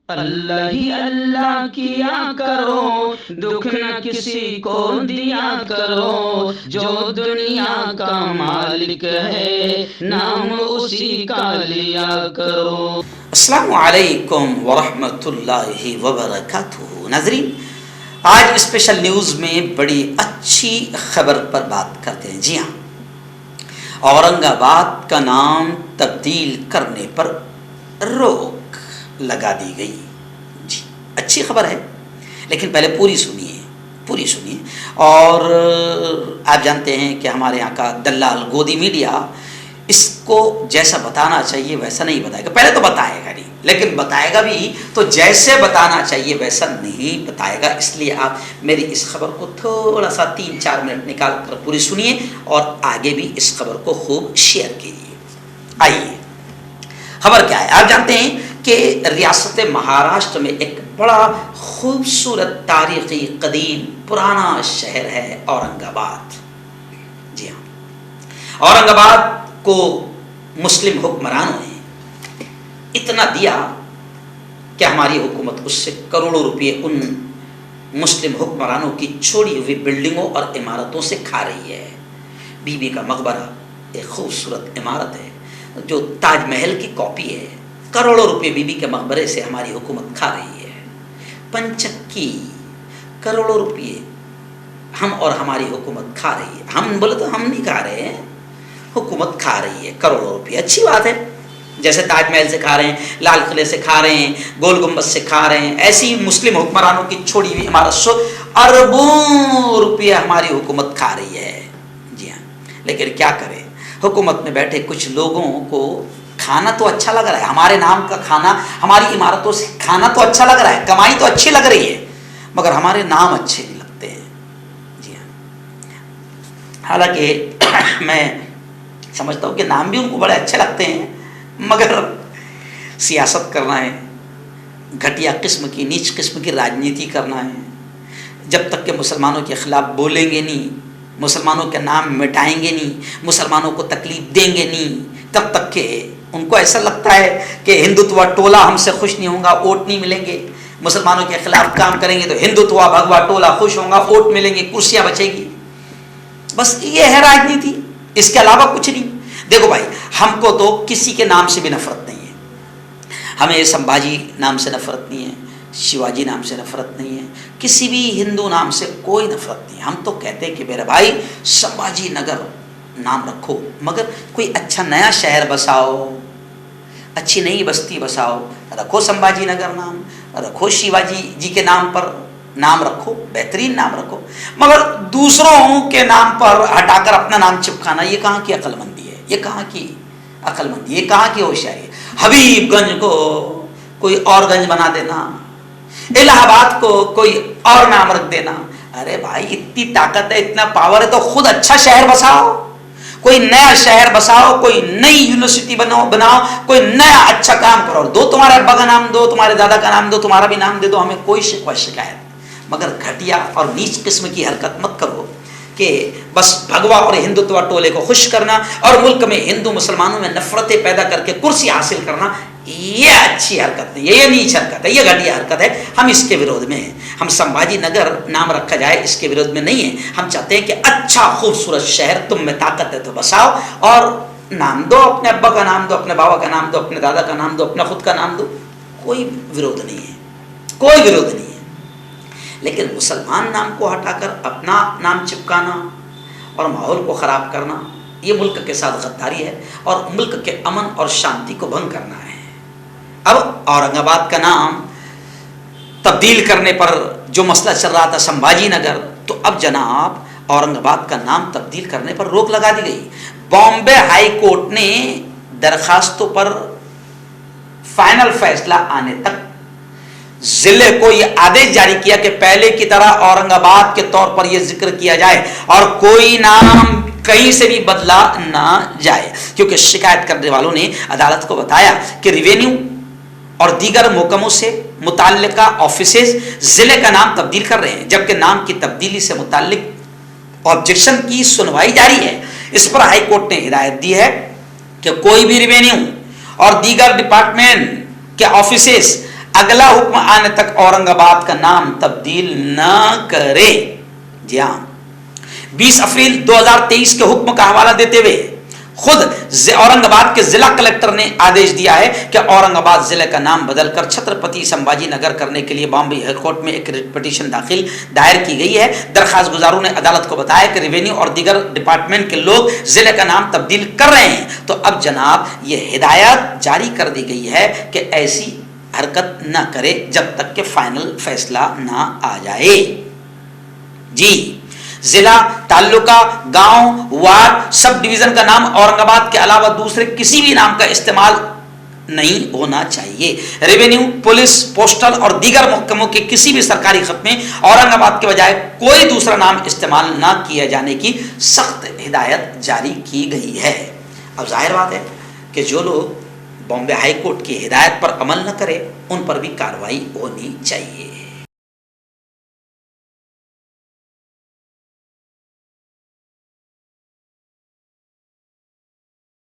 اللہ ہی اللہ کیا کرو، دکھ نہ کسی کو دیا کرو، جو دنیا کا مالک ہے نام اسی کا لیا کرو۔ السلام علیکم ورحمۃ اللہ وبرکاتہ۔ ناظرین، آج اسپیشل نیوز میں بڑی اچھی خبر پر بات کرتے ہیں۔ جی ہاں، اورنگ آباد کا نام تبدیل کرنے پر روک لگا دی گئی۔ جی، اچھی خبر ہے، لیکن پہلے پوری سنیے۔ اور آپ جانتے ہیں کہ ہمارے یہاں کا دلال گودی میڈیا اس کو جیسا بتانا چاہیے ویسا نہیں بتائے گا۔ پہلے تو بتائے گا نہیں، لیکن بتائے گا بھی تو جیسے بتانا چاہیے ویسا نہیں بتائے گا۔ اس لیے آپ میری اس خبر کو تھوڑا سا 3-4 منٹ نکال کر پوری سنیے اور آگے بھی اس خبر کو خوب شیئر کیجیے۔ آئیے، خبر کیا ہے؟ آپ جانتے ہیں کہ ریاست مہاراشٹر میں ایک بڑا خوبصورت تاریخی قدیم پرانا شہر ہے اورنگ آباد۔ جی ہاں، اورنگ آباد کو مسلم حکمرانوں نے اتنا دیا کہ ہماری حکومت اس سے کروڑوں روپے ان مسلم حکمرانوں کی چھوڑی ہوئی بلڈنگوں اور عمارتوں سے کھا رہی ہے۔ بی بی کا مقبرہ ایک خوبصورت عمارت ہے جو تاج محل کی کاپی ہے۔ کروڑوں روپے بی بی کے مقبرے سے ہماری حکومت کھا رہی ہے۔ پنچکی کروڑوں روپے ہم اور ہماری حکومت کھا رہی ہے۔ ہم بولے تو ہم نہیں کھا رہے ہیں، حکومت کھا رہی ہے کروڑوں روپے۔ اچھی بات ہے، جیسے تاج محل سے کھا رہے ہیں، لال قلعے سے کھا رہے ہیں، گول گمبد سے کھا رہے ہیں، ایسی مسلم حکمرانوں کی چھوڑی ہوئی عمارت سے اربوں روپے ہماری حکومت کھا رہی ہے۔ جی ہاں، لیکن کیا کرے، حکومت میں بیٹھے کچھ لوگوں کو کھانا تو اچھا لگ رہا ہے، ہمارے نام کا کھانا، ہماری عمارتوں سے کھانا تو اچھا لگ رہا ہے، کمائی تو اچھی لگ رہی ہے، مگر ہمارے نام اچھے نہیں لگتے ہیں۔ جی ہاں، حالانکہ میں سمجھتا ہوں کہ نام بھی ان کو بڑے اچھے لگتے ہیں، مگر سیاست کرنا ہے، گھٹیا قسم کی، نیچ قسم کی راجنیتی کرنا ہے۔ جب تک کہ مسلمانوں کے خلاف بولیں گے نہیں، مسلمانوں کے نام مٹائیں گے نہیں، مسلمانوں کو تکلیف دیں گے نہیں، تب تک کہ ان کو ایسا لگتا ہے کہ ہندوتوا ٹولہ ہم سے خوش نہیں ہوگا، ووٹ نہیں ملیں گے۔ مسلمانوں کے خلاف کام کریں گے تو ہندوتوا بھگوا ٹولہ خوش ہوگا، ووٹ ملیں گے، کرسیاں بچے گی۔ بس یہ ہے راجنیتی، اس کے علاوہ کچھ نہیں۔ دیکھو بھائی، ہم کو تو کسی کے نام سے بھی نفرت نہیں ہے، ہمیں سمبھاجی نام سے نفرت نہیں ہے، شیواجی نام سے نفرت نہیں ہے، کسی بھی ہندو نام سے کوئی نفرت نہیں۔ ہم تو کہتے ہیں کہ میرے بھائی سمبھاجی نگر نام رکھو، مگر کوئی اچھا نیا شہر بساؤ، اچھی نئی بستی بساؤ، رکھو سمبھاجی نگر نام، رکھو شیواجی جی کے نام پر نام رکھو، بہترین نام رکھو، مگر دوسروں کے نام پر ہٹا کر اپنا نام چپکانا، یہ کہاں کی عقل مندی ہے، یہ کہاں کی عقل مندی، یہ کہاں کی ہوشیاری ہے۔ حبیب گنج کو کوئی اور گنج بنا دینا، الہ آباد کو کوئی اور نام رکھ دینا۔ ارے بھائی، اتنی طاقت ہے، اتنا پاور ہے تو خود اچھا شہر بساؤ، کوئی نیا شہر بساؤ، کوئی نئی یونیورسٹی بناؤ، کوئی نیا اچھا کام کرو، دو تمہارے ابا کا نام دو، تمہارے دادا کا نام دو، تمہارا بھی نام دے دو، ہمیں کوئی شکوہ شکایت، مگر گھٹیا اور نیچ قسم کی حرکت مت کرو کہ بس بھگوا اور ہندوتوا ٹولے کو خوش کرنا اور ملک میں ہندو مسلمانوں میں نفرتیں پیدا کر کے کرسی حاصل کرنا، یہ اچھی حرکت نہیں ہے، یہ نیچ حرکت ہے، یہ گھٹیا حرکت ہے۔ ہم اس کے ورودھ میں ہیں۔ ہم سمبھاجی نگر نام رکھا جائے اس کے ورودھ میں نہیں ہیں۔ ہم چاہتے ہیں کہ اچھا خوبصورت شہر، تم میں طاقت ہے تو بساؤ، اور نام دو، اپنے ابا کا نام دو، اپنے بابا کا نام دو، اپنے دادا کا نام دو، اپنا خود کا نام دو، کوئی ورودھ نہیں ہے، کوئی ورودھ نہیں ہے۔ لیکن مسلمان نام کو ہٹا کر اپنا نام چپکانا اور ماحول کو خراب کرنا، یہ ملک کے ساتھ غداری ہے اور ملک کے امن اور شانتی کو بھنگ کرنا ہے۔ اب اورنگ آباد کا نام تبدیل کرنے پر جو مسئلہ چل رہا تھا سمبھاجی نگر، تو اب جناب اورنگ آباد کا نام تبدیل کرنے پر روک لگا دی گئی۔ بامبے ہائی کورٹ نے درخواستوں پر فائنل فیصلہ آنے تک ضلع کو یہ آدیش جاری کیا کہ پہلے کی طرح اورنگ آباد کے طور پر یہ ذکر کیا جائے اور کوئی نام کہیں سے بھی بدلا نہ جائے، کیونکہ شکایت کرنے والوں نے عدالت کو بتایا کہ ریونیو اور دیگر محکموں سے متعلقہ آفیسز ضلع کا نام تبدیل کر رہے ہیں، جبکہ نام کی تبدیلی سے متعلق آبجیکشن کی سنوائی جاری ہے۔ اس پر ہائی کورٹ نے ہدایت دی ہے کہ کوئی بھی ریونیو اور دیگر ڈپارٹمنٹ کے آفیسز اگلا حکم آنے تک اورنگ آباد کا نام تبدیل نہ کرے. جی ہاں، 20 اپریل 2023 کے حکم کا حوالہ دیتے ہوئے خود اورنگ آباد کے ضلع کلکٹر نے آدیش دیا ہے کہ اورنگ آباد ضلع کا نام بدل کر چھترپتی سمبھاجی نگر کرنے کے لیے بامبے ہائی کورٹ میں ایک ریٹ پٹیشن دائر کی گئی ہے. درخواست گزاروں نے عدالت کو بتایا کہ ریونیو اور دیگر ڈپارٹمنٹ کے لوگ ضلع کا نام تبدیل کر رہے ہیں. تو اب جناب یہ ہدایت جاری کر دی گئی ہے کہ ایسی حرکت نہ کرے جب تک کہ فائنل فیصلہ نہ آ جائے. جی، ضلع، تعلقہ، گاؤں، وارڈ، سب ڈویژن کا نام اورنگ آباد کے علاوہ دوسرے کسی بھی نام کا استعمال نہیں ہونا چاہیے. ریونیو، پولیس، پوسٹل اور دیگر محکموں کے کسی بھی سرکاری خط میں اورنگ آباد کے بجائے کوئی دوسرا نام استعمال نہ کیے جانے کی سخت ہدایت جاری کی گئی ہے. اب ظاہر بات ہے کہ جو لوگ بامبے ہائی کورٹ کی ہدایت پر عمل نہ کرے ان پر بھی کارروائی ہونی چاہیے.